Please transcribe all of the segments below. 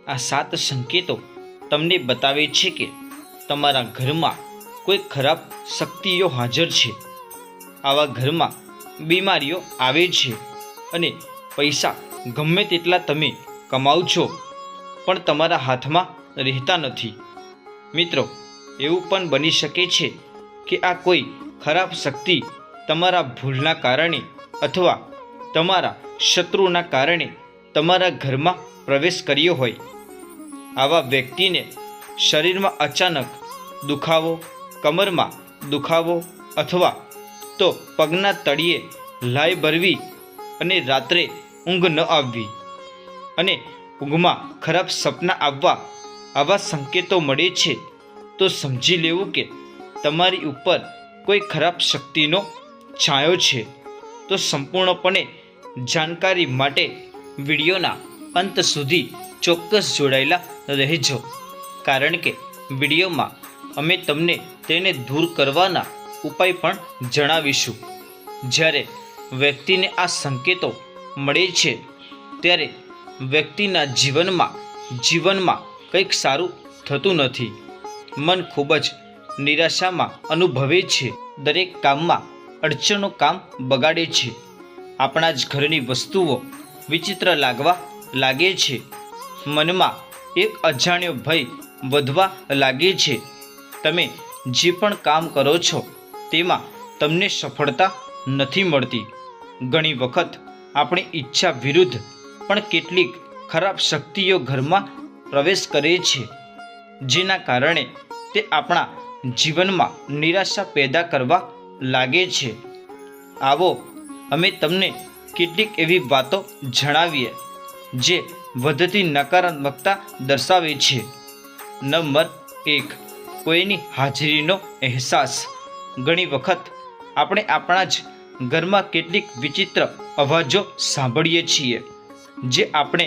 આ 7 સંકેતો તમને બતાવે છે કે તમારા ઘરમાં કોઈ ખરાબ શક્તિઓ હાજર છે. આવા ઘરમાં બીમારીઓ આવે છે અને પૈસા ગમે તેટલા તમે કમાવ છો પણ તમારા હાથમાં રહેતા નથી. મિત્રો, એવું પણ બની શકે છે કે આ કોઈ ખરાબ શક્તિ તમારા ભૂલના કારણે અથવા તમારા શત્રુના કારણે તમારા ઘરમાં પ્રવેશ કર્યો હોય. આવા વ્યક્તિને શરીરમાં અચાનક દુખાવો, કમરમાં દુખાવો અથવા તો પગના તળિયે લાય ભરવી અને રાત્રે ઊંઘ ન આવવી અને ઊંઘમાં ખરાબ સપના આવવા, આવા સંકેતો મળે છે તો સમજી લેવું કે તમારી ઉપર કોઈ ખરાબ શક્તિનો છાંયો છે. તો સંપૂર્ણપણે જાણકારી માટે વિડીયોના અંત સુધી ચોક્કસ જોડાયેલા રહેજો, કારણ કે વિડીયોમાં અમે તમને તેને દૂર કરવાના ઉપાય પણ જણાવીશું. જ્યારે વ્યક્તિને આ સંકેતો મળે છે ત્યારે વ્યક્તિના જીવનમાં કંઈક સારું થતું નથી. મન ખૂબ જ નિરાશામાં અનુભવે છે. દરેક કામમાં અડચણો કામ બગાડે છે. આપણા જ ઘરની વસ્તુઓ વિચિત્ર લાગવા લાગે છે. મનમાં એક અજાણ્યો ભય વધવા લાગે છે. તમે જે પણ કામ કરો છો તેમાં તમને સફળતા નથી મળતી. ઘણી વખત આપણી ઈચ્છા વિરુદ્ધ પણ કેટલીક ખરાબ શક્તિઓ ઘરમાં પ્રવેશ કરે છે, જેના કારણે તે આપણા જીવનમાં નિરાશા પેદા કરવા લાગે છે. આવો અમે તમને કેટલીક એવી વાતો જણાવીએ જે વધતી નકારાત્મકતા દર્શાવે છે. નંબર 1, કોઈની હાજરીનો અહેસાસ. ઘણી વખત આપણે આપણા જ ઘરમાં કેટલીક વિચિત્ર અવાજો સાંભળીએ છીએ જે આપણે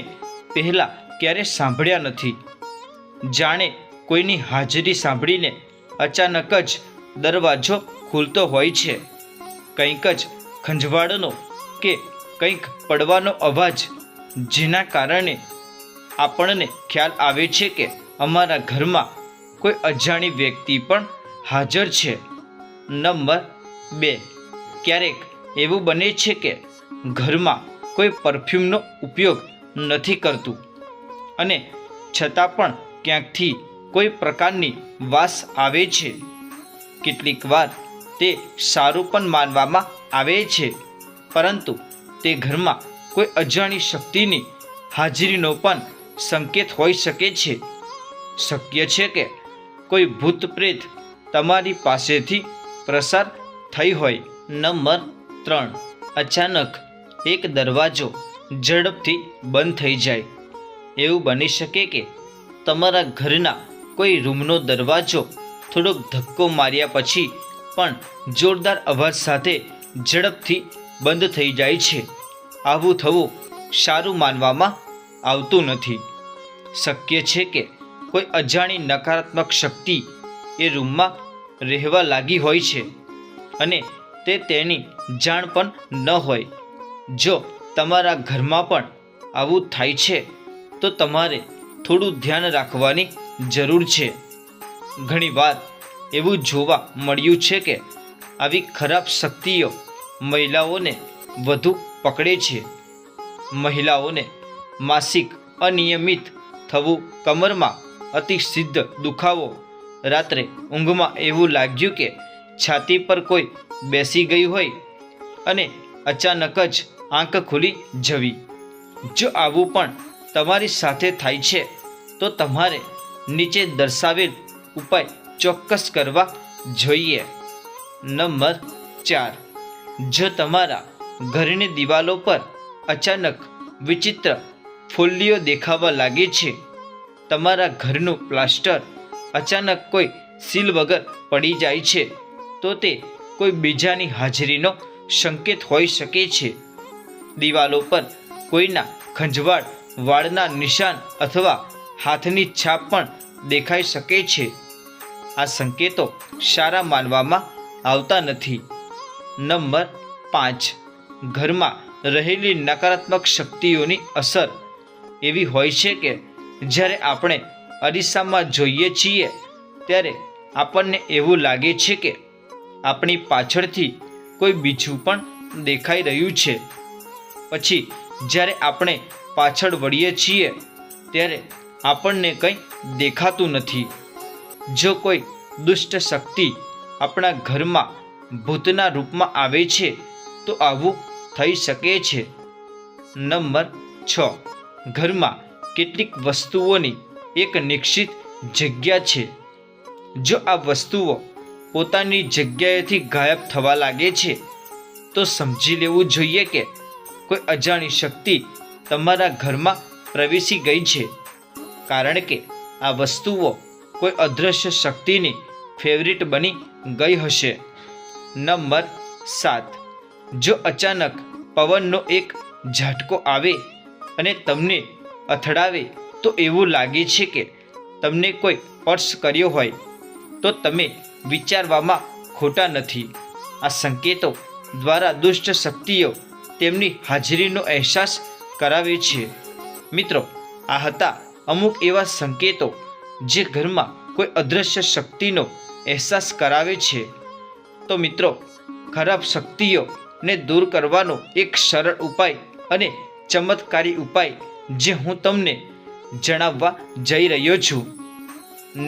પહેલાં ક્યારેય સાંભળ્યા નથી. જાણે કોઈની હાજરી સાંભળીને અચાનક જ દરવાજો ખુલતો હોય છે. કંઈક જ ખંજવાળનો કે કંઈક પડવાનો અવાજ, જેના કારણે આપણને ખ્યાલ આવે છે કે અમારા ઘરમાં કોઈ અજાણી વ્યક્તિ પણ હાજર છે. નંબર 2, ક્યારેક એવું બને છે કે ઘરમાં કોઈ પરફ્યુમનો ઉપયોગ નથી કરતું અને છતાં પણ ક્યાંકથી કોઈ પ્રકારની વાસ આવે છે. કેટલીક વાર તે સારું પણ માનવામાં આવે છે, પરંતુ તે ઘરમાં કોઈ અજાણી શક્તિની હાજરીનો પણ સંકેત હોઈ શકે છે. શક્ય છે કે કોઈ ભૂત પ્રેત તમારી પાસેથી પસાર થઈ હોય. નંબર 3, અચાનક એક દરવાજો ઝડપથી બંધ થઈ જાય. એવું બની શકે કે તમારા ઘરના કોઈ રૂમનો દરવાજો થોડોક ધક્કો માર્યા પછી પણ જોરદાર અવાજ સાથે ઝડપથી બંધ થઈ જાય છે. આવું થવું સારું માનવામાં આવતું નથી. શક્ય છે કે કોઈ અજાણી નકારાત્મક શક્તિ એ રૂમમાં રહેવા લાગી હોય છે અને તે તેની જાણ પણ ન હોય. જો તમારા ઘરમાં પણ આવું થાય છે તો તમારે થોડું ધ્યાન રાખવાની જરૂર છે. ઘણીવાર એવું જોવા મળ્યું છે કે આવી ખરાબ શક્તિઓ મહિલાઓને વધુ પકડે છે. મહિલાઓને માસિક અનિયમિત થવું, કમરમાં અતિસિદ્ધ દુખાવો, રાત્રે ઊંઘમાં એવું લાગ્યું કે છાતી પર કોઈ બેસી ગયું હોય અને અચાનક જ આંખ ખુલી જવી. જો આવું પણ તમારી સાથે થાય છે તો તમારે નીચે દર્શાવેલ ઉપાય ચોક્કસ કરવા જોઈએ. નંબર 4, જો તમારા ઘરની દિવાલો પર અચાનક વિચિત્ર ફોલ્લીઓ દેખાવા લાગે છે, તમારા ઘરનું પ્લાસ્ટર અચાનક કોઈ સીલ વગર પડી જાય છે, તો તે કોઈ બીજાની હાજરીનો સંકેત હોઈ શકે છે. દિવાલો પર કોઈના ખંજવાળ, વાળના નિશાન અથવા હાથની છાપ પણ દેખાઈ શકે છે. આ સંકેતો સારા માનવામાં આવતા નથી. નંબર 5, ઘરમાં રહેલી નકારાત્મક શક્તિઓની અસર એવી હોય છે કે જ્યારે આપણે અરીસામાં જોઈએ છીએ ત્યારે આપણને એવું લાગે છે કે આપણી પાછળથી કોઈ બીજું પણ દેખાઈ રહ્યું છે. પછી જ્યારે આપણે પાછળ વળીએ છીએ ત્યારે આપણને કંઈ દેખાતું નથી. જો કોઈ દુષ્ટ શક્તિ આપણા ઘરમાં ભૂતના રૂપમાં આવે છે તો આવું થઈ શકે છે. નંબર 6. ઘરમાં કેટલીક વસ્તુઓની એક નિશ્ચિત જગ્યા છે. જો આ વસ્તુઓ પોતાની જગ્યાએથી ગાયબ થવા લાગે છે તો સમજી લેવું જોઈએ કે કોઈ અજાણી શક્તિ તમારા ઘરમાં પ્રવેશી ગઈ છે, કારણ કે આ વસ્તુઓ કોઈ અદૃશ્ય શક્તિની ફેવરિટ બની ગઈ હશે. નંબર 7. જો અચાનક પવનનો એક ઝાટકો આવે અને તમને અથડાવે તો એવું લાગે છે કે તમને કોઈ સ્પર્શ કર્યો હોય તો તમે વિચારવામાં ખોટા નથી. આ સંકેતો દ્વારા દુષ્ટ શક્તિઓ તેમની હાજરીનો અહેસાસ કરાવે છે. મિત્રો, આ હતા અમુક એવા સંકેતો જે ઘરમાં કોઈ અદૃશ્ય શક્તિનો અહેસાસ કરાવે છે. તો મિત્રો, ખરાબ શક્તિઓને દૂર કરવાનો એક સરળ ઉપાય અને ચમત્કારી ઉપાય જે હું તમને જણાવવા જઈ રહ્યો છું.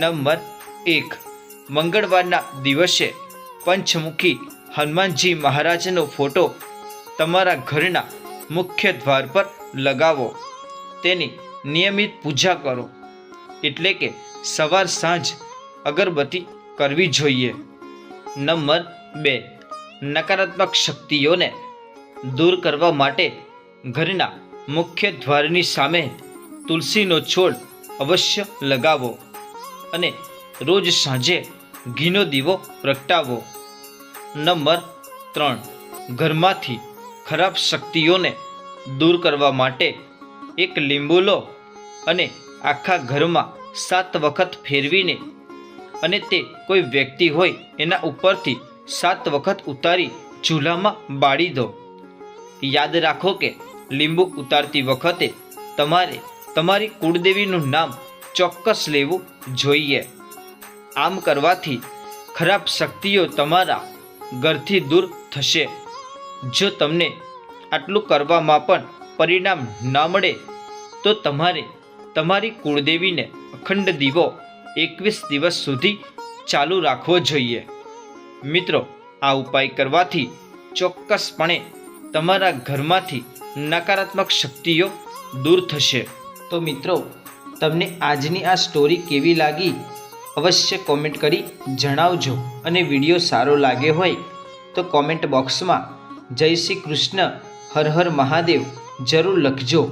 નંબર 1. મંગળવારના દિવસે પંચમુખી હનુમાનજી મહારાજનો ફોટો તમારા ઘરના મુખ્ય દ્વાર પર લગાવો. તેની નિયમિત પૂજા કરો, એટલે કે સવાર સાંજ અગરબત્તી કરવી જોઈએ. નંબર 2. નકારાત્મક શક્તિઓને દૂર કરવા માટે ઘરના મુખ્ય દ્વારની સામે તુલસીનો છોડ અવશ્ય લગાવો અને રોજ સાંજે ઘીનો દીવો પ્રગટાવો. નંબર 3. ઘરમાંથી ખરાબ શક્તિઓને દૂર કરવા માટે એક લીંબુ લો અને આખા ઘરમાં 7 વખત ફેરવીને અને તે કોઈ વ્યક્તિ હોય એના ઉપરથી 7 વખત ઉતારી ચૂલામાં બાળી દો. યાદ રાખો કે લીંબુ ઉતારતી વખતે તમારે તમારી કુળદેવીનું નામ ચોક્કસ લેવું જોઈએ. આમ કરવાથી ખરાબ શક્તિઓ તમારા ઘરથી દૂર થશે. જો તમને આટલું કરવામાં પણ પરિણામ ન મળે તો તમારે તમારી કુળદેવીને અખંડ દીવો 21 દિવસ સુધી ચાલુ રાખવો જોઈએ. મિત્રો, આ ઉપાય કરવાથી ચોક્કસપણે તમારા ઘરમાંથી નકારાત્મક શક્તિઓ દૂર થશે. તો મિત્રો, તમને આજની આ સ્ટોરી કેવી લાગી અવશ્ય કોમેન્ટ કરી જણાવજો. અને વિડીયો સારો લાગે હોય તો કોમેન્ટ બોક્સમાં જય શ્રી કૃષ્ણ, હર હર મહાદેવ જરૂર લખજો.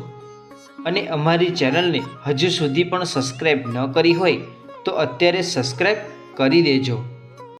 અને અમારી ચેનલને હજુ સુધી પણ સબસ્ક્રાઈબ ન કરી હોય તો અત્યારે સબસ્ક્રાઈબ કરી દેજો.